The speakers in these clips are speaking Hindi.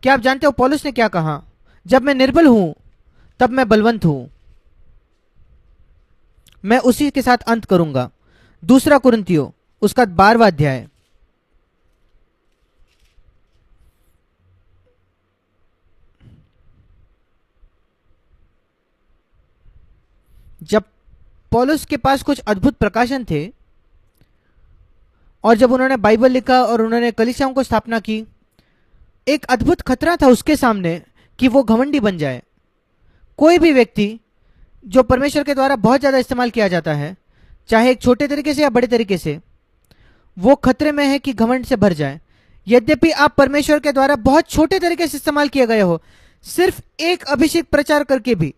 क्या आप जानते हो पौलुस ने क्या कहा? जब मैं निर्बल हूं तब मैं बलवंत हूं, मैं उसी के साथ अंत करूंगा। दूसरा कुरिन्थियों उसका 12वां अध्याय। जब पौलुस के पास कुछ अद्भुत प्रकाशन थे और जब उन्होंने बाइबल लिखा और उन्होंने कलीसियाओं को स्थापना की, एक अद्भुत खतरा था उसके सामने कि वो घमंडी बन जाए। कोई भी व्यक्ति जो परमेश्वर के द्वारा बहुत ज्यादा इस्तेमाल किया जाता है, चाहे एक छोटे तरीके से या बड़े तरीके से, वो खतरे में है कि घमंड से भर जाए। यद्यपि आप परमेश्वर के द्वारा बहुत छोटे तरीके से इस्तेमाल किए गए हो, सिर्फ एक अभिषेक प्रचार करके भी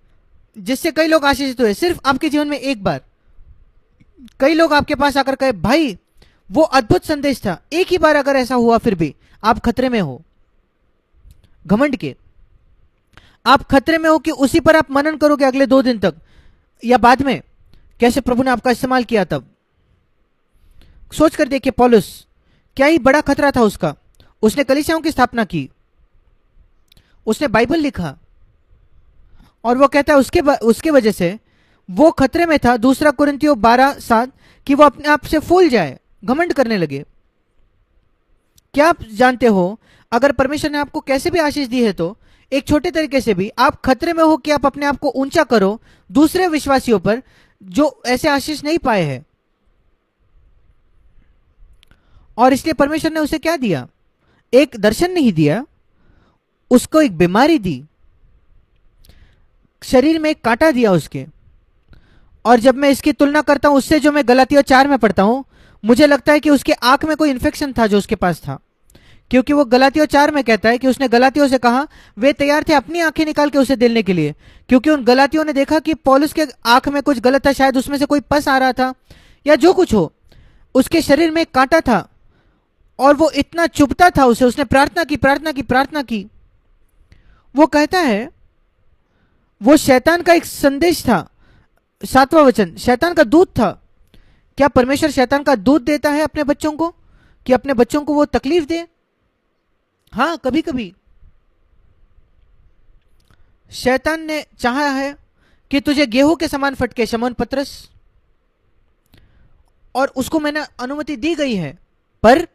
जिससे कई लोग आशीषित हुए, सिर्फ आपके जीवन में एक बार कई लोग आपके पास आकर कहे भाई वो अद्भुत संदेश था, एक ही बार अगर ऐसा हुआ फिर भी आप खतरे में हो घमंड के। आप खतरे में हो कि उसी पर आप मनन करोगे अगले 2 दिन तक या बाद में, कैसे प्रभु ने आपका इस्तेमाल किया। तब सोच कर देखिए पौलुस, क्या ही बड़ा खतरा था उसका। उसने कलीसियाओं की स्थापना की, उसने बाइबल लिखा, और वो कहता है उसके वजह से वो खतरे में था, दूसरा कुरिन्थियों 12:7, कि वो अपने आप से फूल जाए, घमंड करने लगे। क्या आप जानते हो अगर परमेश्वर ने आपको कैसे भी आशीष दी है तो एक छोटे तरीके से भी आप खतरे में हो कि आप अपने आप को ऊंचा करो दूसरे विश्वासियों पर जो ऐसे आशीष नहीं पाए हैं। और इसलिए परमेश्वर ने उसे क्या दिया? एक दर्शन नहीं दिया, उसको एक बीमारी दी, शरीर में एक कांटा दिया उसके। और जब मैं इसकी तुलना करता हूं उससे जो मैं गलातियों 4 में पढ़ता हूं, मुझे लगता है कि उसके आंख में कोई इन्फेक्शन था जो उसके पास था, क्योंकि वो गलातियों 4 में कहता है कि उसने गलातियों से कहा, वे तैयार थे अपनी आंखें निकाल के उसे देने के लिए, क्योंकि उन गलातियों ने देखा कि पौलुस के आंख में कुछ गलत था, शायद उसमें से कोई पस आ रहा था या जो कुछ हो, उसके शरीर में एक कांटा था और वो इतना चुभता था उसे। उसने प्रार्थना की, प्रार्थना की, प्रार्थना की। वो कहता है वो शैतान का एक संदेश था। 7वां वचन, शैतान का दूत था। क्या परमेश्वर शैतान का दूत देता है अपने बच्चों को कि अपने बच्चों को वो तकलीफ दे? हाँ, कभी कभी शैतान ने चाहा है कि तुझे गेहूं के समान फटके शमौन पतरस, और उसको मैंने अनुमति दी गई है, पर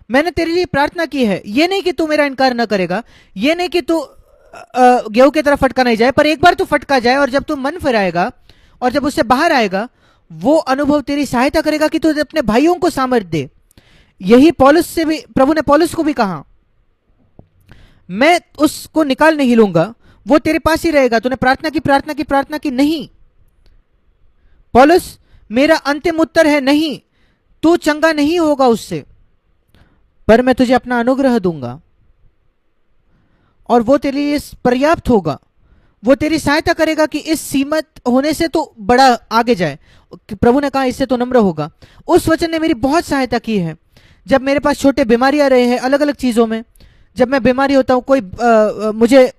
मैंने तेरे लिए प्रार्थना की है। ये नहीं कि तू मेरा इनकार न करेगा, ये नहीं कि तू गेहूं की तरफ फटका नहीं जाए, पर एक बार तू फटका जाए और जब तू मन फिराएगा और जब उससे बाहर आएगा, वो अनुभव तेरी सहायता करेगा कि तू अपने भाइयों को सामर्थ्य दे। यही पौलुस से भी, प्रभु ने पौलुस को भी कहा, मैं उसको निकाल नहीं लूंगा, वो तेरे पास ही रहेगा। तूने प्रार्थना की, प्रार्थना की, प्रार्थना की, नहीं पौलुस मेरा अंतिम उत्तर है नहीं, तू चंगा नहीं होगा उससे, पर मैं तुझे अपना अनुग्रह दूंगा और वो तेरे लिए पर्याप्त होगा। वो तेरी सहायता करेगा कि इस सीमित होने से तो बड़ा आगे जाए। प्रभु ने कहा इससे तो नम्र होगा। उस वचन ने मेरी बहुत सहायता की है। जब मेरे पास छोटे बीमारियां रहे हैं अलग अलग चीजों में, जब मैं बीमारी होता हूं, कोई मुझे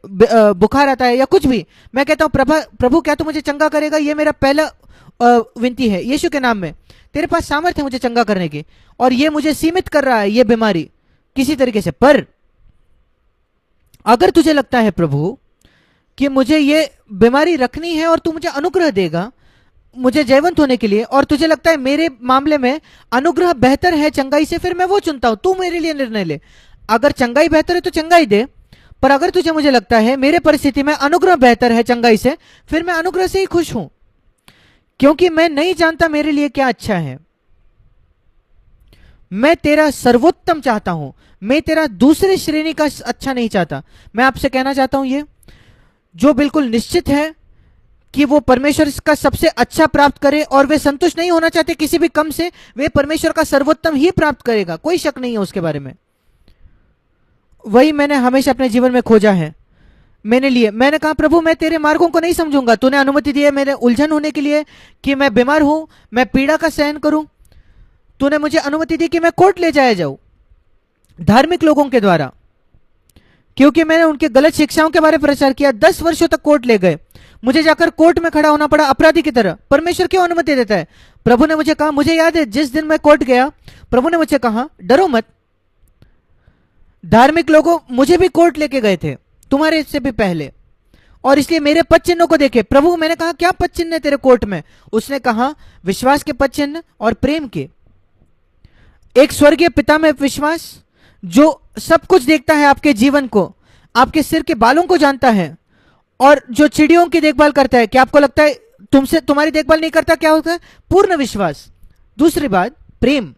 बुखार आता है या कुछ भी, मैं कहता हूं प्रभु क्या तू मुझे चंगा करेगा? ये मेरा पहला विनती है यीशु के नाम में। तेरे पास सामर्थ्य है मुझे चंगा करने की, और ये मुझे सीमित कर रहा है ये बीमारी किसी तरीके से, पर अगर तुझे लगता है प्रभु कि मुझे ये बीमारी रखनी है और तू मुझे अनुग्रह देगा मुझे जयवंत होने के लिए, और तुझे लगता है मेरे मामले में अनुग्रह बेहतर है चंगाई से, फिर मैं वो चुनता हूं। तू मेरे लिए निर्णय ले। अगर चंगाई बेहतर है तो चंगाई दे, पर अगर तुझे मुझे लगता है मेरे परिस्थिति में अनुग्रह बेहतर है चंगाई से, फिर मैं अनुग्रह से ही खुश हूं, क्योंकि मैं नहीं जानता मेरे लिए क्या अच्छा है। मैं तेरा सर्वोत्तम चाहता हूं, मैं तेरा दूसरी श्रेणी का अच्छा नहीं चाहता। मैं आपसे कहना चाहता हूं ये, जो बिल्कुल निश्चित है कि वो परमेश्वर का सबसे अच्छा प्राप्त करे और वे संतुष्ट नहीं होना चाहते किसी भी कम से, वे परमेश्वर का सर्वोत्तम ही प्राप्त करेगा, कोई शक नहीं है उसके बारे में। वही मैंने हमेशा अपने जीवन में खोजा है। मैंने कहा प्रभु मैं तेरे मार्गों को नहीं समझूंगा। तूने अनुमति दी है मेरे उलझन होने के लिए, कि मैं बीमार हूं, मैं पीड़ा का सहन करूं। तूने मुझे अनुमति दी कि मैं कोर्ट ले जाया जाऊं धार्मिक लोगों के द्वारा, क्योंकि मैंने उनके गलत शिक्षाओं के बारे में प्रचार किया। 10 वर्षों तक कोर्ट ले गए, मुझे जाकर कोर्ट में खड़ा होना पड़ा अपराधी की तरह। परमेश्वर क्यों अनुमति देता है? प्रभु ने मुझे कहा, मुझे याद है जिस दिन मैं कोर्ट गया, प्रभु ने मुझे कहा डरो मत, धार्मिक लोगों मुझे भी कोर्ट लेके गए थे तुम्हारे से भी पहले, और इसलिए मेरे पद चिन्हों को देखे। प्रभु, मैंने कहा क्या पद चिन्ह है तेरे कोर्ट में? उसने कहा विश्वास के पद चिन्ह और प्रेम के। एक स्वर्गीय पिता में विश्वास, जो सब कुछ देखता है, आपके जीवन को, आपके सिर के बालों को जानता है, और जो चिड़ियों की देखभाल करता है। क्या आपको लगता है तुमसे तुम्हारी देखभाल नहीं करता? क्या होता है? पूर्ण विश्वास। दूसरी बात, प्रेम।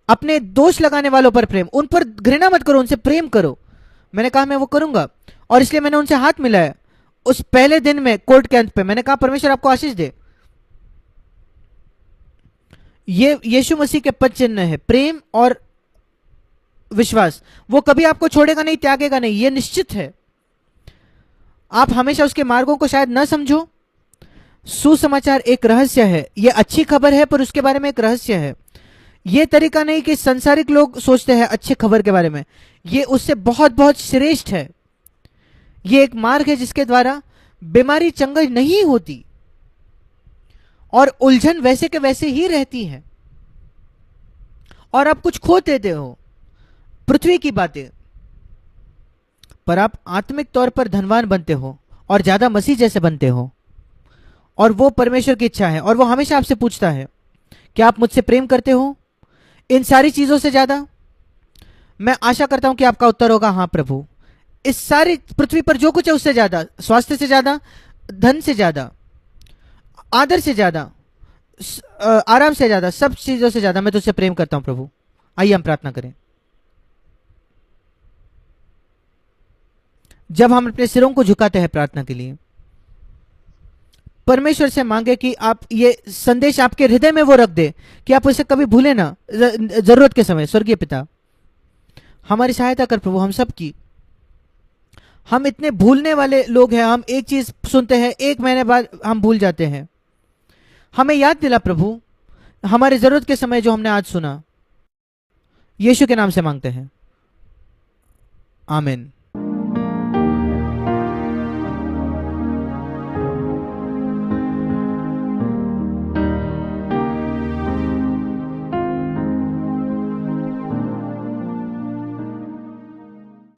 अपने दोष लगाने वालों पर प्रेम, उन पर घृणा मत करो, उनसे प्रेम करो। मैंने कहा मैं वो करूंगा, और इसलिए मैंने उनसे हाथ मिलाया उस पहले दिन में कोर्ट के अंत पे। मैंने कहा परमेश्वर आपको आशीष दे। ये यीशु मसीह के पद चिन्ह है, प्रेम और विश्वास। वो कभी आपको छोड़ेगा नहीं, त्यागेगा नहीं, ये निश्चित है। आप हमेशा उसके मार्गों को शायद न समझो। सुसमाचार एक रहस्य है, ये अच्छी खबर है, पर उसके बारे में एक रहस्य है। ये तरीका नहीं कि संसारिक लोग सोचते हैं अच्छी खबर के बारे में, ये उससे बहुत बहुत श्रेष्ठ है। ये एक मार्ग है जिसके द्वारा बीमारी चंगाई नहीं होती और उलझन वैसे के वैसे ही रहती है, और आप कुछ खो देते हो पृथ्वी की बातें, पर आप आत्मिक तौर पर धनवान बनते हो और ज्यादा मसीह जैसे बनते हो। और वो परमेश्वर की इच्छा है, और वो हमेशा आपसे पूछता है कि आप मुझसे प्रेम करते हो इन सारी चीजों से ज्यादा? मैं आशा करता हूं कि आपका उत्तर होगा हाँ प्रभु, इस सारी पृथ्वी पर जो कुछ है उससे ज्यादा, स्वास्थ्य से ज्यादा, धन से ज्यादा, आदर से ज्यादा, आराम से ज्यादा, सब चीजों से ज्यादा मैं तुझसे प्रेम करता हूं प्रभु। आइए हम प्रार्थना करें। जब हम अपने सिरों को झुकाते हैं प्रार्थना के लिए, परमेश्वर से मांगे कि आप ये संदेश आपके हृदय में वो रख दे कि आप उसे कभी भूले ना जरूरत के समय। स्वर्गीय पिता, हमारी सहायता कर प्रभु, हम सब की। हम इतने भूलने वाले लोग हैं, हम एक चीज सुनते हैं, एक महीने बाद हम भूल जाते हैं। हमें याद दिला प्रभु, हमारी जरूरत के समय जो हमने आज सुना। यीशु के नाम से मांगते हैं, आमीन।